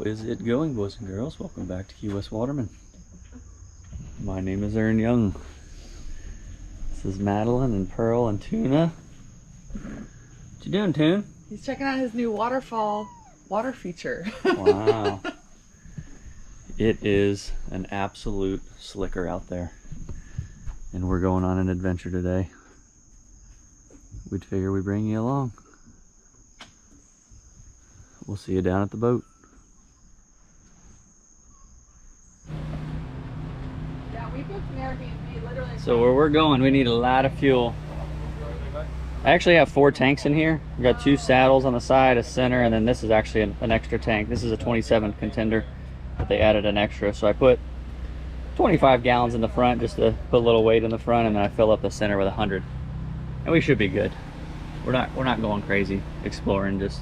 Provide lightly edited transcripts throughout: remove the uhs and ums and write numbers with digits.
How is it going, boys and girls? Welcome back to Key West Waterman. My name is Aaron Young. This is Madeline and Pearl and Tuna. What you doing, Toon? He's checking out his new waterfall water feature. Wow. It is an absolute slicker out there. And we're going on an adventure today. We'd figure we'd bring you along. We'll see you down at the boat. Yeah, we booked an Airbnb literally. So where we're going, we need a lot of fuel. I actually have 4 tanks in here. We got 2 saddles on the side, a center, and then this is actually an extra tank. This is a 27 contender, but they added an extra. So I put 25 gallons in the front just to put a little weight in the front, and then I fill up the center with 100. And we should be good. We're not going crazy exploring, just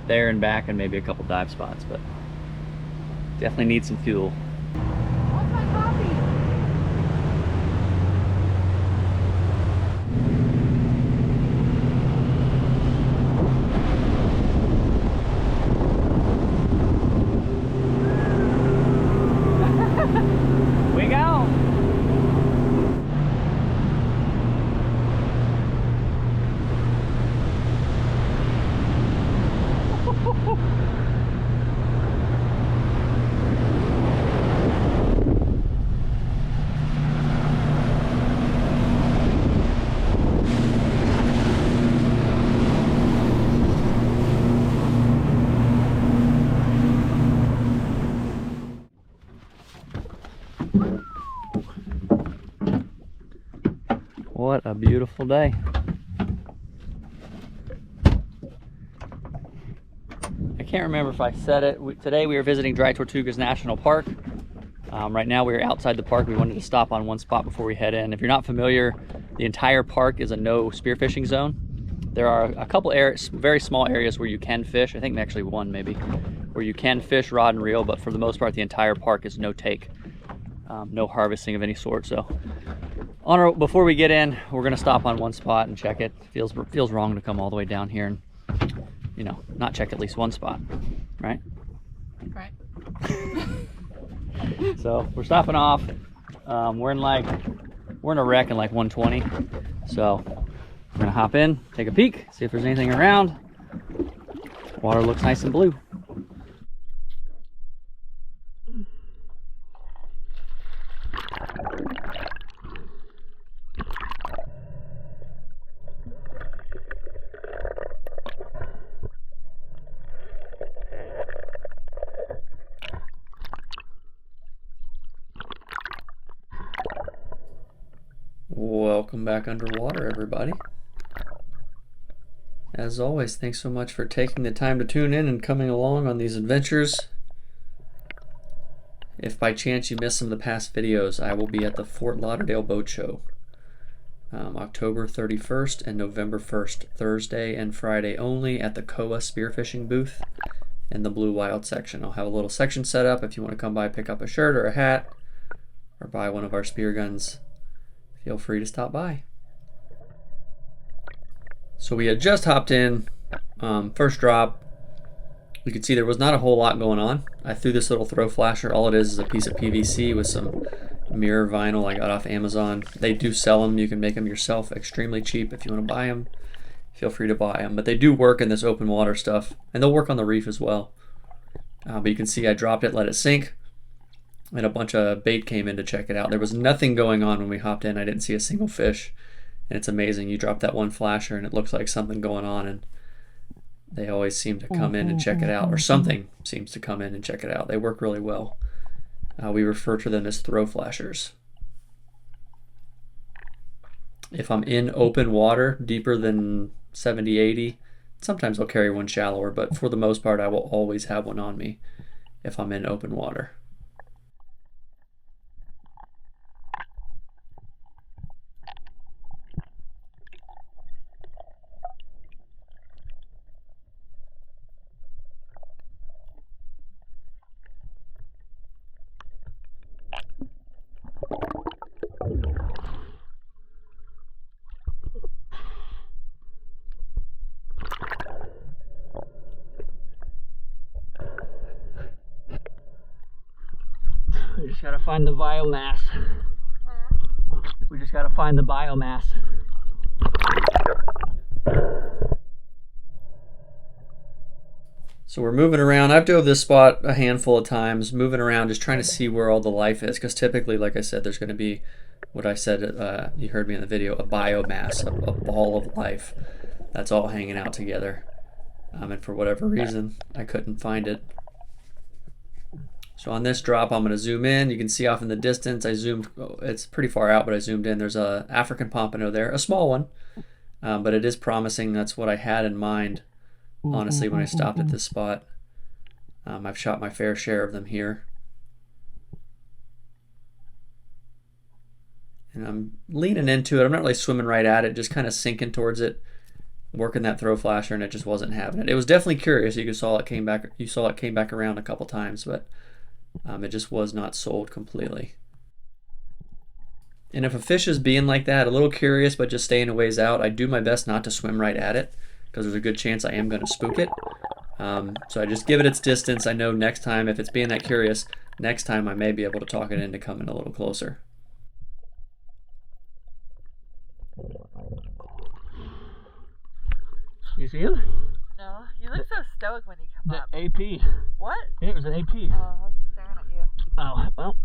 there and back and maybe a couple dive spots, but definitely need some fuel. What's my coffee? We go. What a beautiful day. I can't remember if I said it. Today we are visiting Dry Tortugas National Park. Right now we are outside the park. We wanted to stop on one spot before we head in. If you're not familiar, the entire park is a no spearfishing zone. There are a couple areas, very small areas where you can fish. I think actually one maybe, where you can fish rod and reel, but for the most part the entire park is no take. No harvesting of any sort. So before we get in, we're gonna stop on one spot and check it. Feels wrong to come all the way down here and, you know, not check at least one spot, right? Right. So we're stopping off. We're in a wreck in like 120. So we're gonna hop in, take a peek, see if there's anything around. Water looks nice and blue. Welcome back underwater, everybody. As always, thanks so much for taking the time to tune in and coming along on these adventures. If by chance you missed some of the past videos, I will be at the Fort Lauderdale Boat Show, October 31st and November 1st, Thursday and Friday only, at the Koa Spearfishing booth in the Blue Wild section. I'll have a little section set up if you want to come by, pick up a shirt or a hat, or buy one of our spear guns. Feel free to stop by. So we had just hopped in, first drop. You can see there was not a whole lot going on. I threw this little throw flasher. All it is a piece of PVC with some mirror vinyl I got off Amazon. They do sell them. You can make them yourself extremely cheap. If you want to buy them, feel free to buy them. But they do work in this open water stuff, and they'll work on the reef as well. But you can see I dropped it, let it sink, and a bunch of bait came in to check it out. There was nothing going on when we hopped in. I didn't see a single fish. And it's amazing. You drop that one flasher and it looks like something going on, and they always seem to come in and check it out, or something seems to come in and check it out. They work really well. We refer to them as throw flashers. If I'm in open water, deeper than 70, 80, sometimes I'll carry one shallower, but for the most part I will always have one on me if I'm in open water. just gotta find the biomass. We just gotta find the biomass. So we're moving around. I've dove this spot a handful of times, moving around, just trying to see where all the life is. Because typically, like I said, there's going to be what I said, you heard me in the video, a biomass, a ball of life that's all hanging out together. And for whatever reason, I couldn't find it. So on this drop, I'm going to zoom in. You can see off in the distance, I zoomed, it's pretty far out, but I zoomed in. There's a African pompano there, a small one, but it is promising. That's what I had in mind, honestly, when I stopped at this spot. I've shot my fair share of them here. And I'm leaning into it. I'm not really swimming right at it, just kind of sinking towards it, working that throw flasher, and it just wasn't having it. It was definitely curious. You saw it came back. You saw it came back around a couple times, but it just was not sold completely. And if a fish is being like that, a little curious but just staying a ways out, I do my best not to swim right at it because there's a good chance I am going to spook it. So I just give it its distance. I know next time, if it's being that curious, next time I may be able to talk it into coming a little closer. You see him? No, you look so stoic when you come up. The AP. What? Yeah, it was an AP. Oh, I was just staring at you. Oh, well.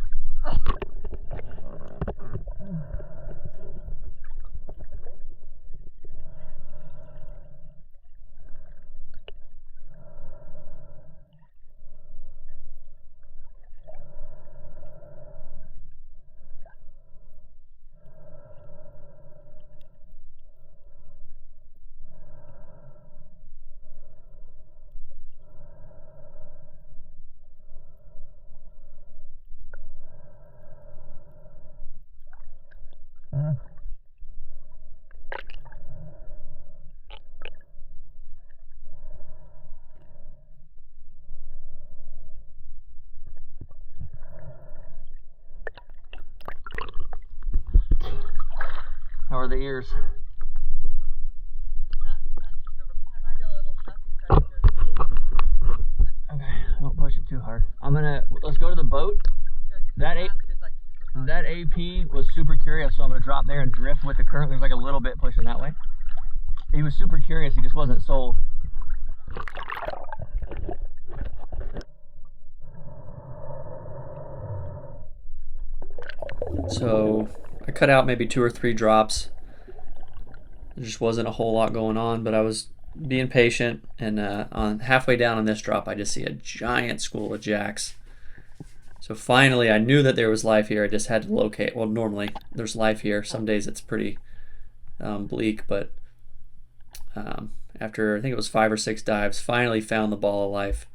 How are the ears? Okay, don't push it too hard. Let's go to the boat. That AP was super curious, so I'm gonna drop there and drift with the current. There's like a little bit pushing that way. He was super curious, he just wasn't sold. So I cut out maybe 2 or 3 drops. There just wasn't a whole lot going on, but I was being patient, and on halfway down on this drop I just see a giant school of jacks. So finally I knew that there was life here. I just had to locate. Well, normally there's life here. Some days it's pretty bleak, but after I think it was 5 or 6 dives, finally found the ball of life.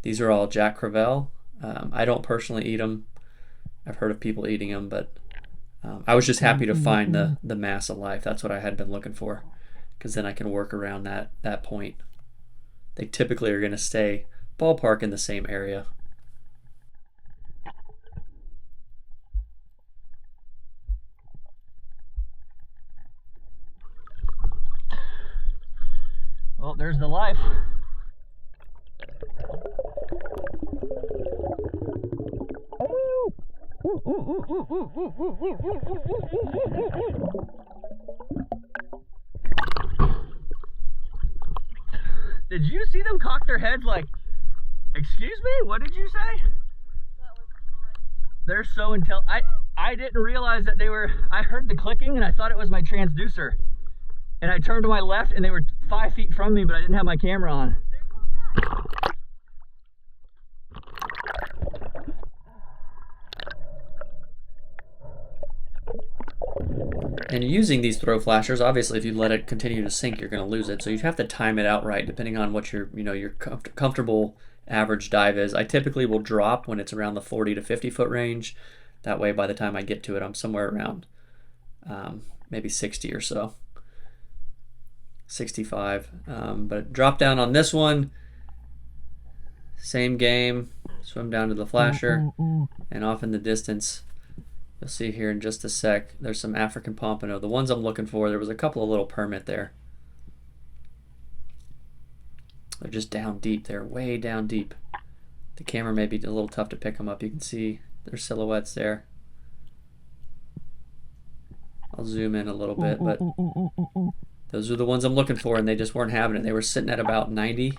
These are all Jack Crevalle. I don't personally eat them. I've heard of people eating them, but I was just happy to find the mass of life. That's what I had been looking for, because then I can work around that point. They typically are going to stay ballpark in the same area. Well, there's the life. Did you see them cock their heads like, excuse me, what did you say? They're so I didn't realize that they were, I heard the clicking and I thought it was my transducer. And I turned to my left and they were 5 feet from me, but I didn't have my camera on. And using these throw flashers, obviously if you let it continue to sink, you're going to lose it. So you have to time it out right, depending on what your comfortable average dive is. I typically will drop when it's around the 40 to 50 foot range. That way by the time I get to it, I'm somewhere around maybe 60 or so. 65. But drop down on this one, same game, swim down to the flasher, and off in the distance, you'll see here in just a sec, there's some African pompano. The ones I'm looking for, there was a couple of little permit there. They're just down deep. They're way down deep. The camera may be a little tough to pick them up. You can see their silhouettes there. I'll zoom in a little bit, but those are the ones I'm looking for, and they just weren't having it. They were sitting at about 90,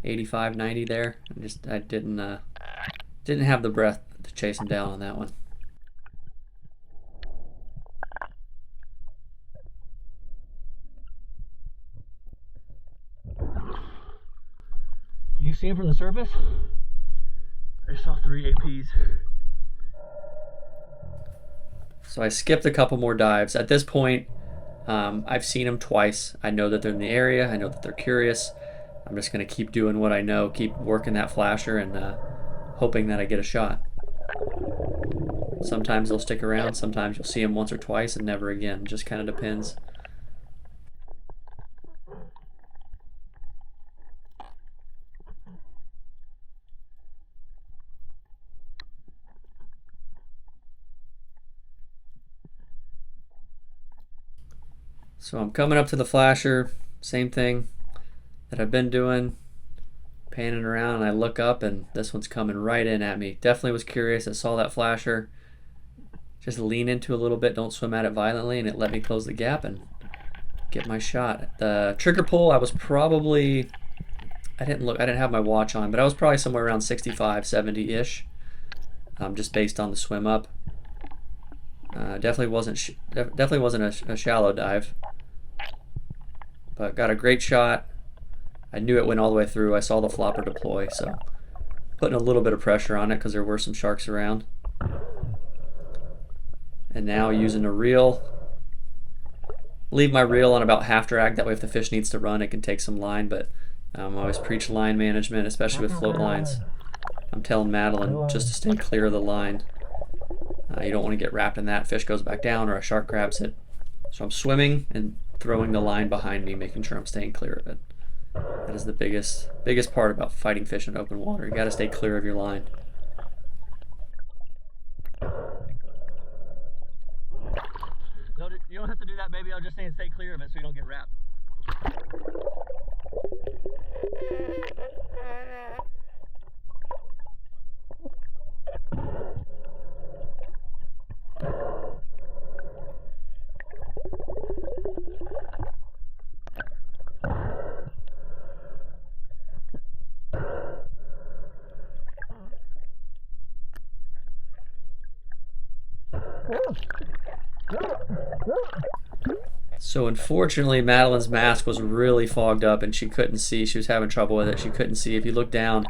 85, 90 there. I didn't have the breath to chase them down on that one. Can you see them from the surface? I saw 3 APs. So I skipped a couple more dives. At this point, I've seen them twice. I know that they're in the area. I know that they're curious. I'm just going to keep doing what I know, keep working that flasher, and hoping that I get a shot. Sometimes they'll stick around. Sometimes you'll see them once or twice and never again. Just kind of depends. So I'm coming up to the flasher, same thing that I've been doing, panning around, and I look up and this one's coming right in at me. Definitely was curious. I saw that flasher, just lean into a little bit, don't swim at it violently, and it let me close the gap and get my shot. The trigger pull, I was probably, I didn't have my watch on, but I was probably somewhere around 65, 70-ish, just based on the swim up. Definitely wasn't a shallow dive, but got a great shot. I knew it went all the way through. I saw the flopper deploy, so putting a little bit of pressure on it because there were some sharks around. And now using a reel, leave my reel on about half drag. That way, if the fish needs to run, it can take some line. But I always preach line management, especially with float lines. I'm telling Madeleine just to stay clear of the line. You don't want to get wrapped in that. Fish goes back down or a shark grabs it. So I'm swimming and throwing the line behind me, making sure I'm staying clear of it. That is the biggest part about fighting fish in open water. You got to stay clear of your line. No, you don't have to do that, baby. I'll just say stay clear of it so you don't get wrapped. So unfortunately, Madeleine's mask was really fogged up and she couldn't see. She was having trouble with it. She couldn't see. If you look down,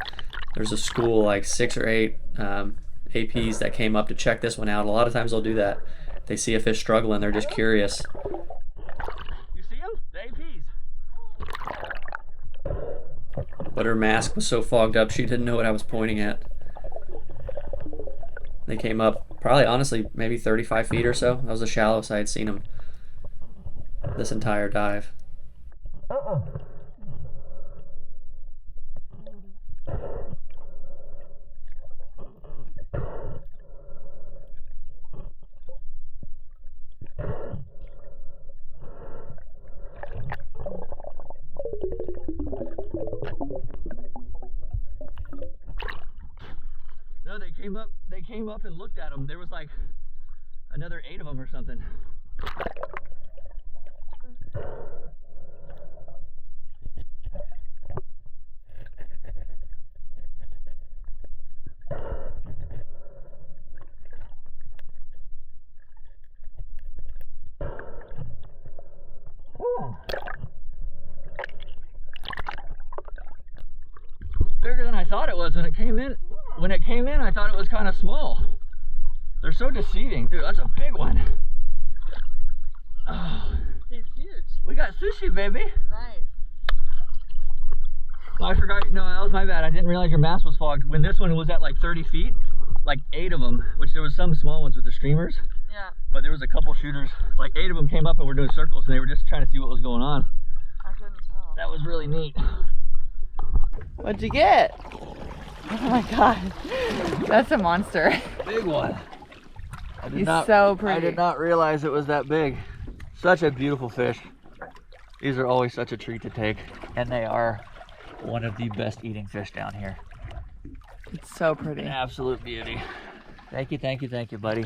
there's a school, like 6 or 8 APs that came up to check this one out. A lot of times they'll do that. They see a fish struggling, they're just curious. You see them? The APs. But her mask was so fogged up, she didn't know what I was pointing at. They came up probably, honestly, maybe 35 feet or so. That was the shallowest I had seen them this entire dive. No, they came up and looked at them. There was like another 8 of them or something. Bigger than I thought it was when it came in. When it came in, I thought it was kind of small. They're so deceiving. Dude, that's a big one. Oh. He's huge. We got sushi, baby. Nice. Oh, I forgot. No, that was my bad. I didn't realize your mask was fogged. When this one was at like 30 feet, like 8 of them, which there was some small ones with the streamers. Yeah. But there was a couple shooters, like 8 of them came up and were doing circles and they were just trying to see what was going on. I couldn't tell. That was really neat. What'd you get? Oh my god. That's a monster. Big one. He's so pretty. I did not realize it was that big. Such a beautiful fish. These are always such a treat to take. And they are one of the best eating fish down here. It's so pretty. An absolute beauty. Thank you, thank you, thank you, buddy.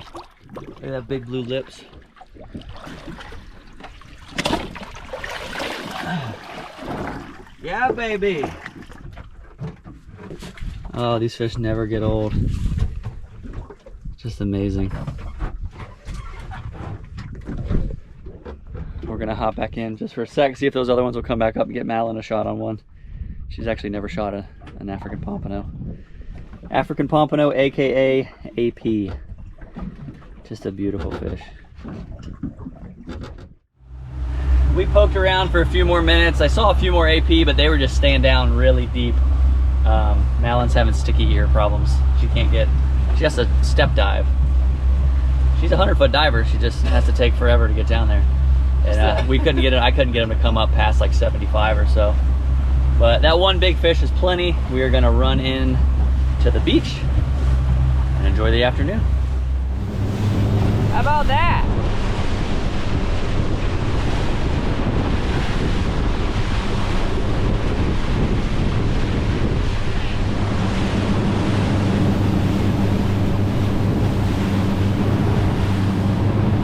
Look at that big blue lips. Yeah, baby. Oh, these fish never get old. Just amazing. We're gonna hop back in just for a sec, see if those other ones will come back up and get Madeleine a shot on one. She's actually never shot an African pompano. African pompano, aka AP. Just a beautiful fish. We poked around for a few more minutes. I saw a few more AP, but they were just staying down really deep. Madeleine's having sticky ear problems. She has to step dive. She's a 100-foot diver. She just has to take forever to get down there. And I couldn't get him to come up past like 75 or so. But that one big fish is plenty. We are gonna run in to the beach and enjoy the afternoon. How about that?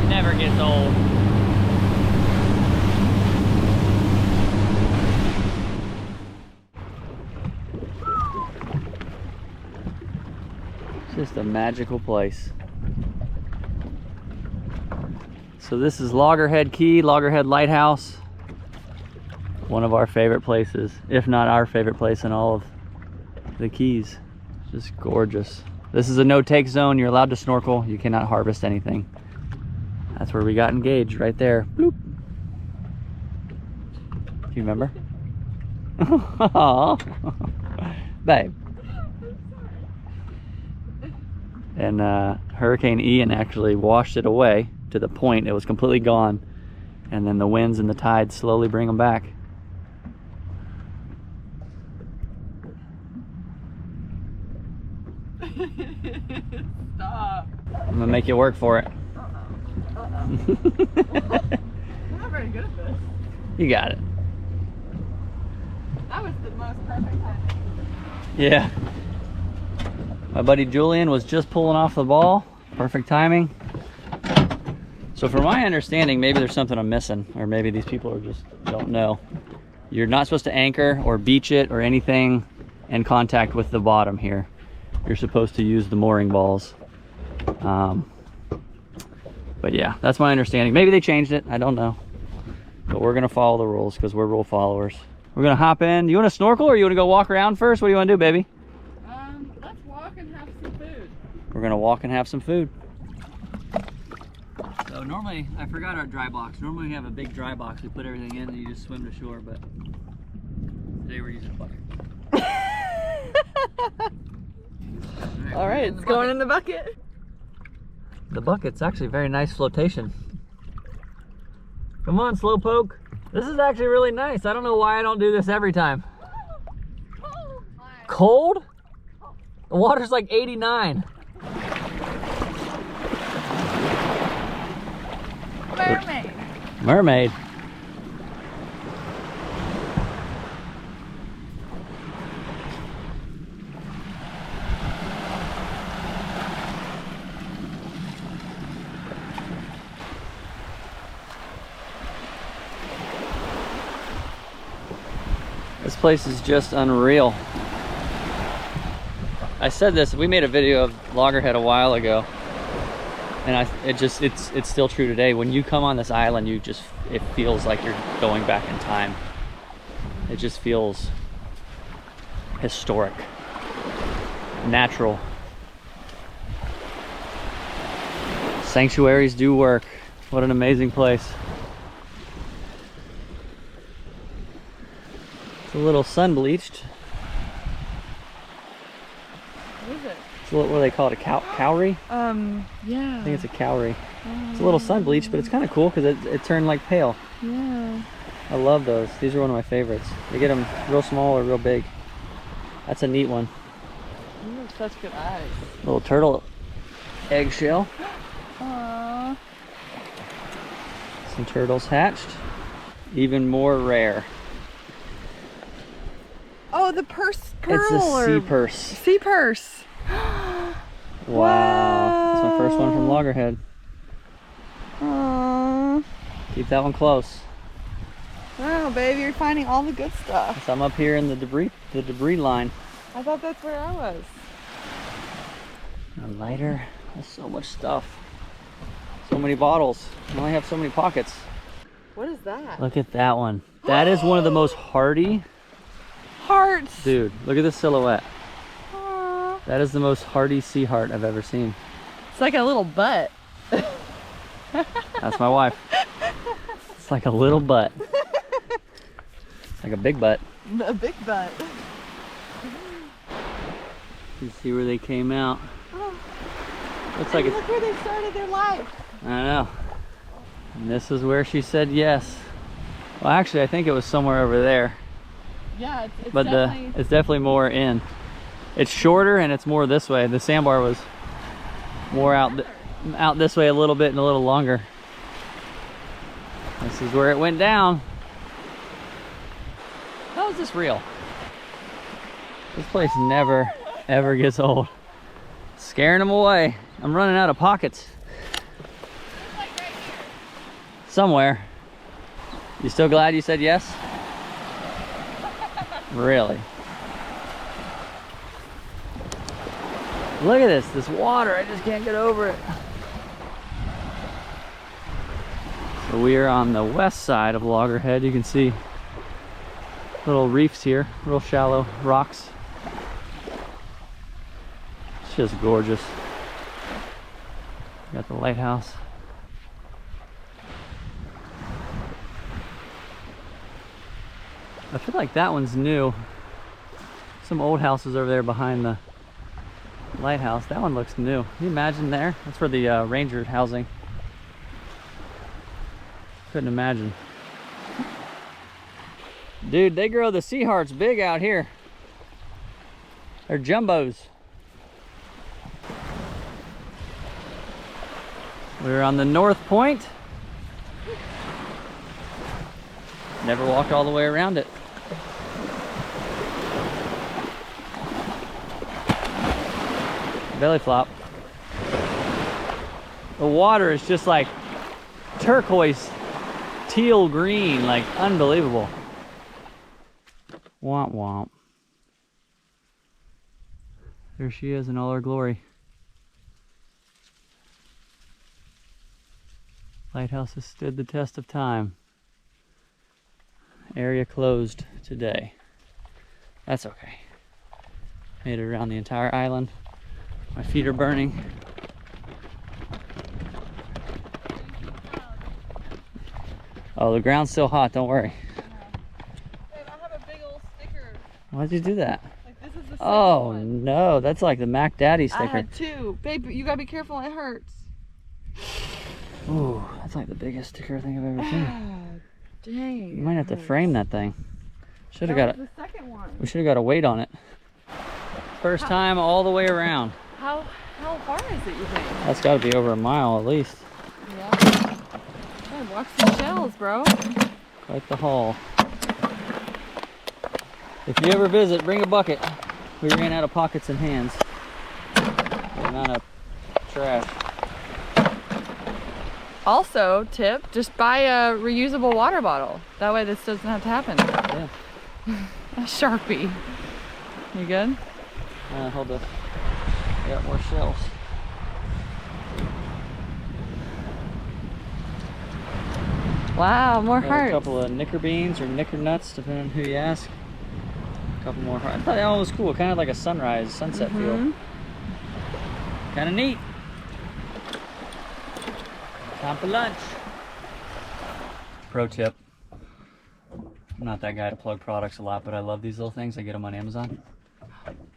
It never gets old. Just a magical place. So this is Loggerhead Key, Loggerhead Lighthouse. One of our favorite places, if not our favorite place in all of the Keys. Just gorgeous. This is a no-take zone. You're allowed to snorkel. You cannot harvest anything. That's where we got engaged, right there. Bloop. Do you remember? Babe. And Hurricane Ian actually washed it away to the point it was completely gone, and then the winds and the tides slowly bring them back. Stop. I'm gonna make you work for it. I'm not very good at this. You got it. That was the most perfect time. Yeah. My buddy Julian was just pulling off the ball. Perfect timing. So from my understanding, maybe there's something I'm missing, or maybe these people are just don't know. You're not supposed to anchor or beach it or anything in contact with the bottom here. You're supposed to use the mooring balls. But yeah, that's my understanding. Maybe they changed it, I don't know. But we're gonna follow the rules because we're rule followers. We're gonna hop in. You wanna snorkel or you wanna go walk around first? What do you wanna do, baby? Let's walk and have some food. We're gonna walk and have some food. So normally, I forgot our dry box. Normally we have a big dry box. We put everything in and you just swim to shore, but today we're using a bucket. All right, it's going in the bucket. The bucket's actually very nice flotation. Come on, Slowpoke. This is actually really nice. I don't know why I don't do this every time. Cold? The water's like 89. Mermaid. Mermaid. This place is just unreal. I said this, we made a video of Loggerhead a while ago, and it's still true today. When you come on this island, it feels like you're going back in time. It just feels historic, natural. Sanctuaries do work. What an amazing place. It's a little sun bleached. What is it? It's a little, what do they call it? A cowrie? Yeah. I think it's a cowrie. It's a little sun bleached, but it's kind of cool because it turned like pale. Yeah. I love those. These are one of my favorites. They get them real small or real big. That's a neat one. You have such good eyes. Little turtle eggshell. Aww. Some turtles hatched. Even more rare. Oh, the purse pearl. It's a sea purse. Sea purse. Wow. first one from Loggerhead. Aww. Keep that one close. Wow, baby, you're finding all the good stuff. So I'm up here in the debris line. I thought that's where I was. A lighter. There's so much stuff. So many bottles. I only have so many pockets. What is that? Look at that one. That is one of the most hardy. Hearts. Dude, look at this silhouette. Aww. That is the most hardy sea heart I've ever seen. It's like a little butt. That's my wife. It's like a little butt. Like a big butt. A big butt. You see where they came out. Oh. Looks like it's... Look where they started their life. I know. And this is where she said yes. Well, actually, I think it was somewhere over there. Yeah, it's But definitely... it's definitely more in. It's shorter and it's more this way. The sandbar was more out this way a little bit and a little longer. This is where it went down. How is this real? This place never, ever gets old. Scaring them away. I'm running out of pockets. Like right here. Somewhere. You still glad you said yes? Really? Look at this water. I just can't get over it. So we are on the west side of Loggerhead. You can see little reefs here, real shallow rocks. It's just gorgeous. Got the lighthouse. I feel like that one's new. Some old houses over there behind the lighthouse. That one looks new. Can you imagine there? That's for the ranger housing. Couldn't imagine. Dude, they grow the sea hearts big out here. They're jumbos. We're on the north point. Never walked all the way around it. Belly flop. The water is just like turquoise, teal green, like unbelievable. Womp womp. There she is in all her glory. Lighthouse has stood the test of time. Area closed today. That's okay. Made it around the entire island. My feet are burning. Oh, the ground's still hot, don't worry. Babe, I have a big old sticker. Why'd you do that? Like this is the second Oh one. no, that's like the Mac Daddy I sticker. had two. Babe, you gotta be careful, it hurts. Ooh, that's like the biggest sticker I think I've ever seen. Ah, dang. You might have to frame that thing. Should have got That it. was the second one. We should have got a weight on it. First time all the way around. How far is it, you think? That's got to be over a mile at least. Yeah. Hey, watch the shells, bro. Quite the haul. If you ever visit, bring a bucket. We ran out of pockets and hands. The amount of trash. Also, tip, just buy a reusable water bottle. That way this doesn't have to happen. Yeah. A Sharpie. You good? Hold up. Got more shells. Wow, more Got hearts. a couple of knicker beans or knicker nuts, depending on who you ask. A couple more hearts. I thought that one was cool. Kind of like a sunrise, sunset feel. Kind of neat. Time for lunch. Pro tip. I'm not that guy to plug products a lot, but I love these little things. I get them on Amazon.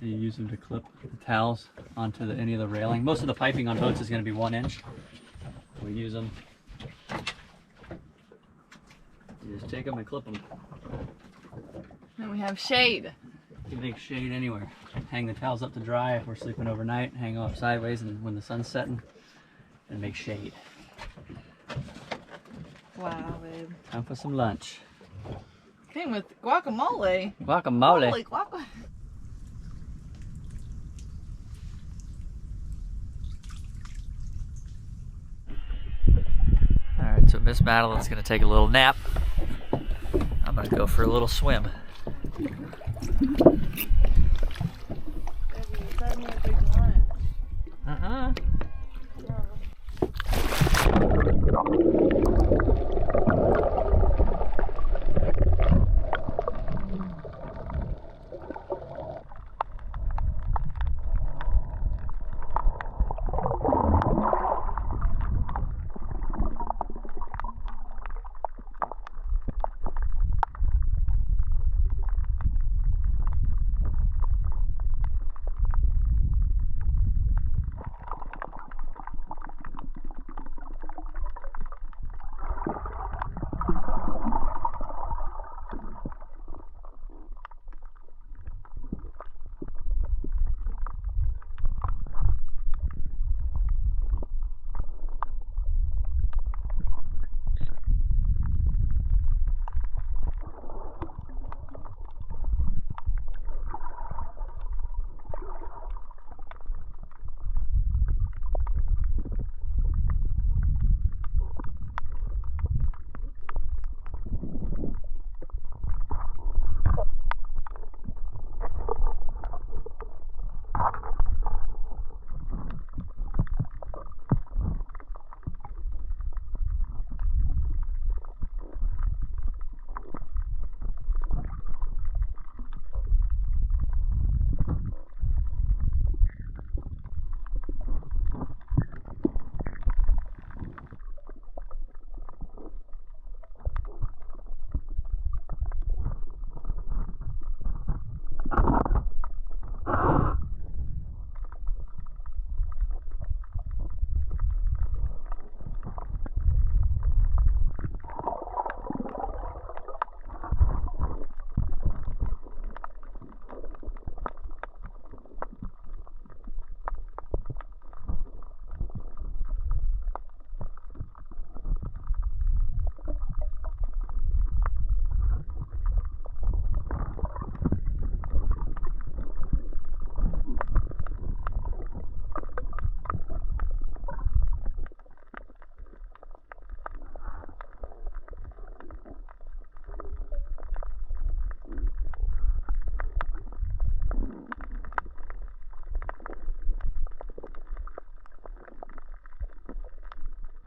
You use them to clip the towels onto any of the railing. Most of the piping on boats is going to be 1 inch. We use them. You just take them and clip them. And we have shade. You can make shade anywhere. Hang the towels up to dry if we're sleeping overnight. Hang them up sideways, and when the sun's setting, and make shade. Wow, babe. Time for some lunch. Came with guacamole. Guacamole. Holy guacamole. Miss Madeleine's gonna take a little nap. I'm gonna go for a little swim.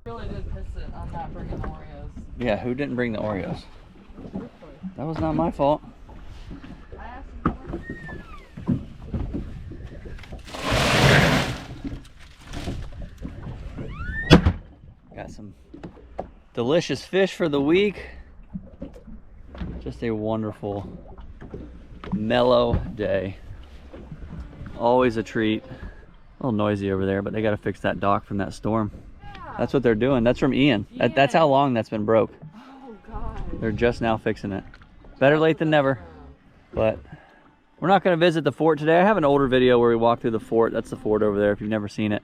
Really did piss it on not bringing the Oreos. Yeah, who didn't bring the Oreos? That was not my fault. I asked him for it. Got some delicious fish for the week. Just a wonderful, mellow day. Always a treat. A little noisy over there, but they got to fix that dock from that storm. That's what they're doing. That's from Ian. That's how long that's been broke. Oh, God. They're just now fixing it. Better late than never. But we're not going to visit the fort today. I have an older video where we walk through the fort. That's the fort over there if you've never seen it.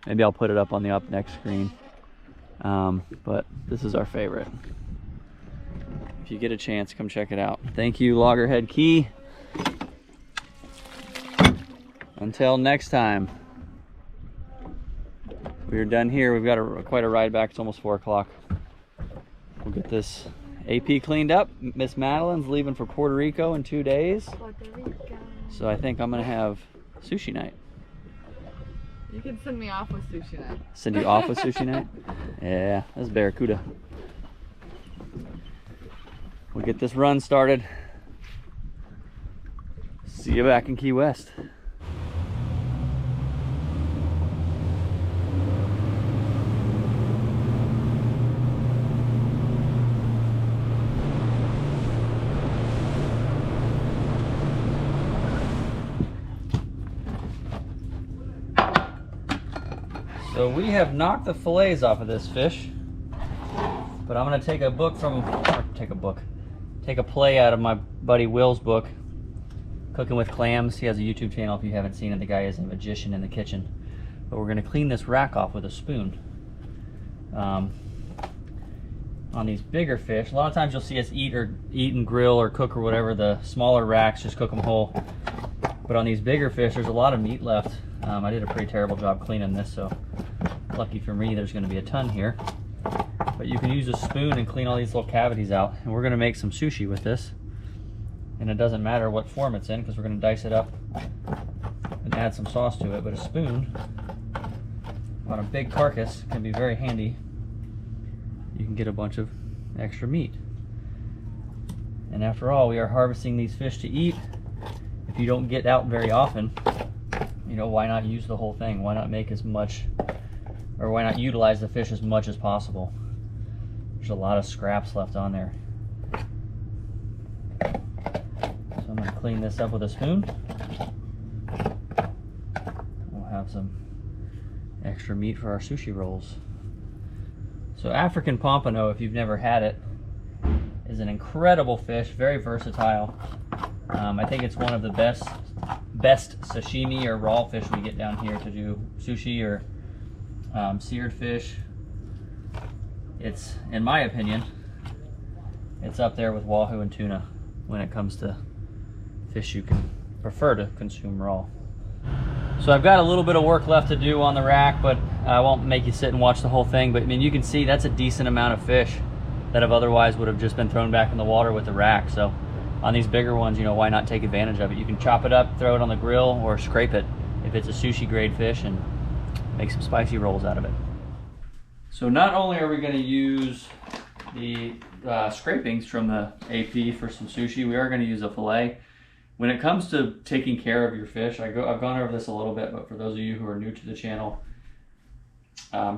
Maybe I'll put it up on the up next screen. But this is our favorite. If you get a chance, come check it out. Thank you, Loggerhead Key. Until next time. We're done here. We've got quite a ride back. It's almost 4 o'clock. We'll get this AP cleaned up. Miss Madeleine's leaving for Puerto Rico in 2 days. Puerto Rico. So I think I'm gonna have sushi night. You can send me off with sushi night. Send you off with sushi night? Yeah, that's Barracuda. We'll get this run started. See you back in Key West. So we have knocked the fillets off of this fish, but I'm gonna take a play out of my buddy Will's book, Cooking with Clams. He has a YouTube channel if you haven't seen it. The guy is a magician in the kitchen. But we're gonna clean this rack off with a spoon. On these bigger fish, a lot of times you'll see us eat and grill or cook or whatever, the smaller racks, just cook them whole. But on these bigger fish, there's a lot of meat left. I did a pretty terrible job cleaning this, so lucky for me, there's gonna be a ton here. but you can use a spoon and clean all these little cavities out. And we're gonna make some sushi with this. And it doesn't matter what form it's in because we're gonna dice it up and add some sauce to it. But a spoon on a big carcass can be very handy. You can get a bunch of extra meat. And after all, we are harvesting these fish to eat. If you don't get out very often, you know, why not use the whole thing? Why not make as much, or why not utilize the fish as much as possible? There's a lot of scraps left on there. So I'm gonna clean this up with a spoon. We'll have some extra meat for our sushi rolls. So African pompano, if you've never had it, is an incredible fish, very versatile. I think it's one of the best sashimi or raw fish we get down here to do sushi or seared fish. It's, in my opinion, it's up there with wahoo and tuna when it comes to fish you can prefer to consume raw. So I've got a little bit of work left to do on the rack, but I won't make you sit and watch the whole thing. But I mean, you can see that's a decent amount of fish that have otherwise would have just been thrown back in the water with the rack. So on these bigger ones, you know, why not take advantage of it? You can chop it up, throw it on the grill, or scrape it if it's a sushi grade fish and make some spicy rolls out of it. So not only are we going to use the scrapings from the AP for some sushi, we are going to use a fillet. When it comes to taking care of your fish, I've gone over this a little bit, but for those of you who are new to the channel,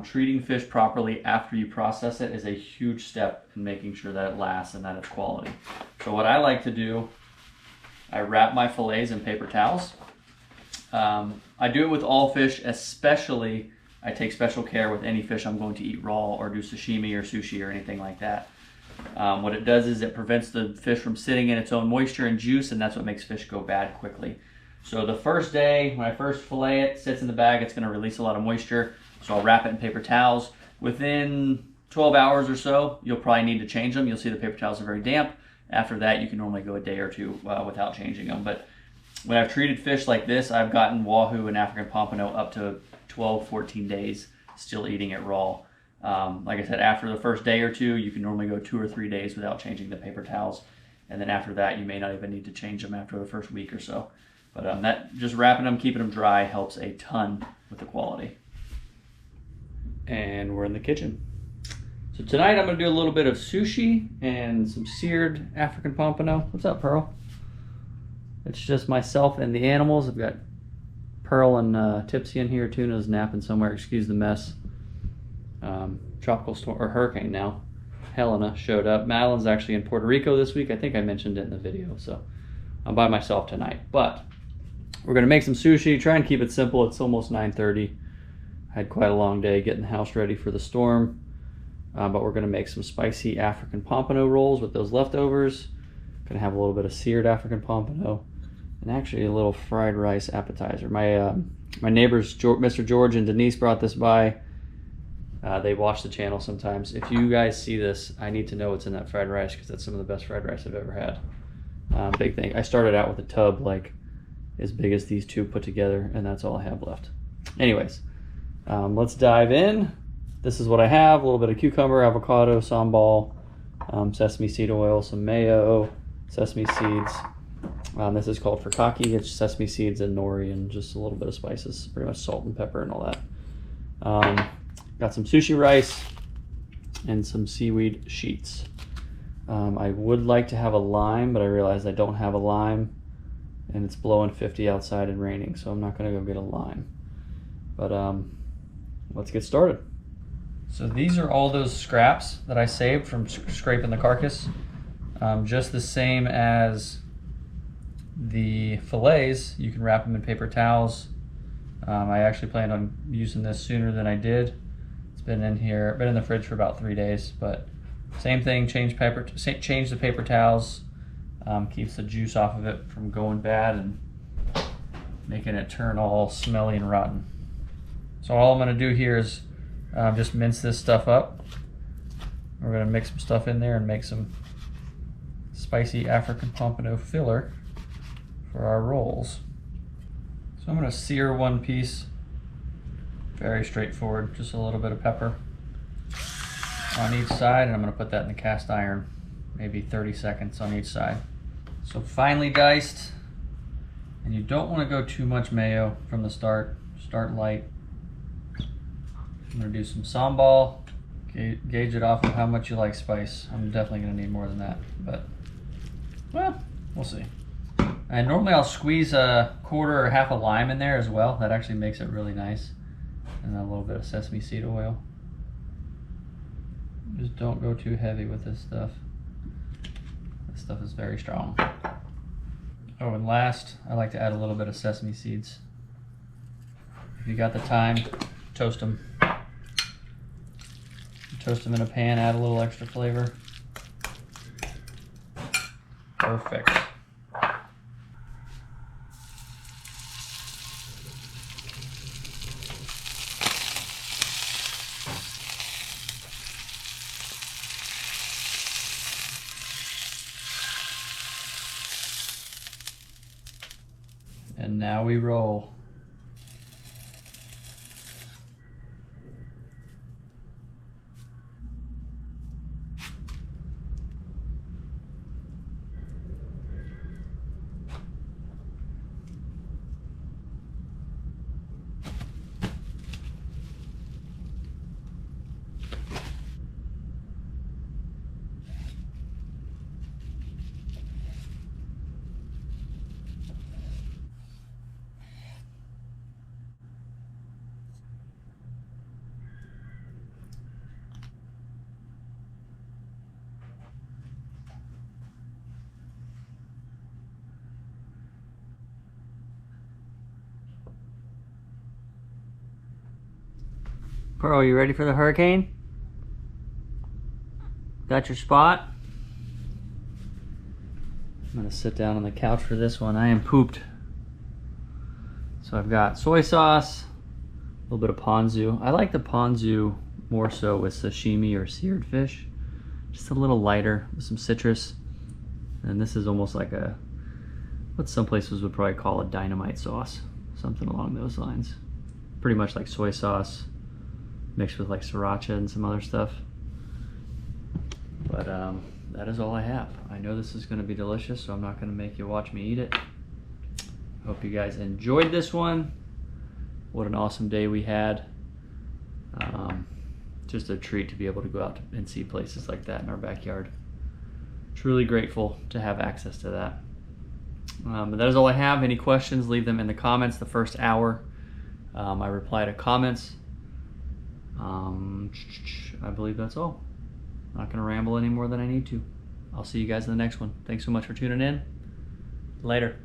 treating fish properly after you process it is a huge step in making sure that it lasts and that it's quality. So what I like to do, I wrap my fillets in paper towels. I do it with all fish, especially I take special care with any fish I'm going to eat raw or do sashimi or sushi or anything like that. What it does is it prevents the fish from sitting in its own moisture and juice, and that's what makes fish go bad quickly. So the first day, when I first fillet it, sits in the bag, it's going to release a lot of moisture. So I'll wrap it in paper towels. Within 12 hours or so, you'll probably need to change them. You'll see the paper towels are very damp. After that, you can normally go a day or two without changing them. But when I've treated fish like this, I've gotten wahoo and African pompano up to 12, 14 days still eating it raw. Like I said, after the first day or two, you can normally go 2 or 3 days without changing the paper towels. And then after that, you may not even need to change them after the first week or so. But that just wrapping them, keeping them dry helps a ton with the quality. And we're in the kitchen. So tonight I'm going to do a little bit of sushi and some seared African pompano. What's up, Pearl? It's just myself and the animals. I've got Pearl and Tipsy in here. Tuna's napping somewhere. Excuse the mess. Tropical storm, or hurricane now, Helena showed up. Madeline's actually in Puerto Rico this week. I think I mentioned it in the video. So I'm by myself tonight. But we're going to make some sushi. Try and keep it simple. It's almost 9:30. I had quite a long day getting the house ready for the storm. But we're going to make some spicy African pompano rolls with those leftovers. Going to have a little bit of seared African pompano and actually a little fried rice appetizer. My neighbors, Mr. George and Denise, brought this by. They watch the channel sometimes. If you guys see this, I need to know what's in that fried rice because that's some of the best fried rice I've ever had. Big thing. I started out with a tub like as big as these two put together, and that's all I have left. Anyways, let's dive in. This is what I have: a little bit of cucumber, avocado, sambal, sesame seed oil, some mayo, sesame seeds. This is called furikake. It's sesame seeds and nori and just a little bit of spices, pretty much salt and pepper and all that. Got some sushi rice and some seaweed sheets. I would like to have a lime, but I realized I don't have a lime and it's blowing 50 outside and raining, so I'm not gonna go get a lime. But let's get started. So these are all those scraps that I saved from scraping the carcass. Just the same as the fillets, you can wrap them in paper towels. I actually planned on using this sooner than I did. It's been in here, been in the fridge for about 3 days, but same thing, change the paper towels, keeps the juice off of it from going bad and making it turn all smelly and rotten. So all I'm gonna do here is just mince this stuff up. We're gonna mix some stuff in there and make some spicy African pompano filler for our rolls. So I'm gonna sear one piece. Very straightforward, just a little bit of pepper. on each side, and I'm gonna put that in the cast iron, maybe 30 seconds on each side. So finely diced, and you don't want to go too much mayo from the start. Start light. I'm gonna do some sambal. Gauge it off of how much you like spice. I'm definitely gonna need more than that, but well, we'll see. And normally I'll squeeze a quarter or half a lime in there as well. That actually makes it really nice. And a little bit of sesame seed oil. Just don't go too heavy with this stuff. This stuff is very strong. Oh, and last, I like to add a little bit of sesame seeds. If you got the time, toast them. Toast them in a pan, add a little extra flavor. Perfect. And now we roll. Pearl, you ready for the hurricane? Got your spot? I'm gonna sit down on the couch for this one. I am pooped. So I've got soy sauce, a little bit of ponzu. I like the ponzu more so with sashimi or seared fish. Just a little lighter with some citrus. And this is almost like a, what some places would probably call a dynamite sauce. Something along those lines. Pretty much like soy sauce, mixed with like sriracha and some other stuff. But that is all I have. I know this is gonna be delicious, so I'm not gonna make you watch me eat it. Hope you guys enjoyed this one. What an awesome day we had. Just a treat to be able to go out and see places like that in our backyard. Truly grateful to have access to that. But that is all I have. Any questions, leave them in the comments. The first hour, I reply to comments. I believe that's all. Not gonna ramble any more than I need to. I'll see you guys in the next one. Thanks so much for tuning in. Later.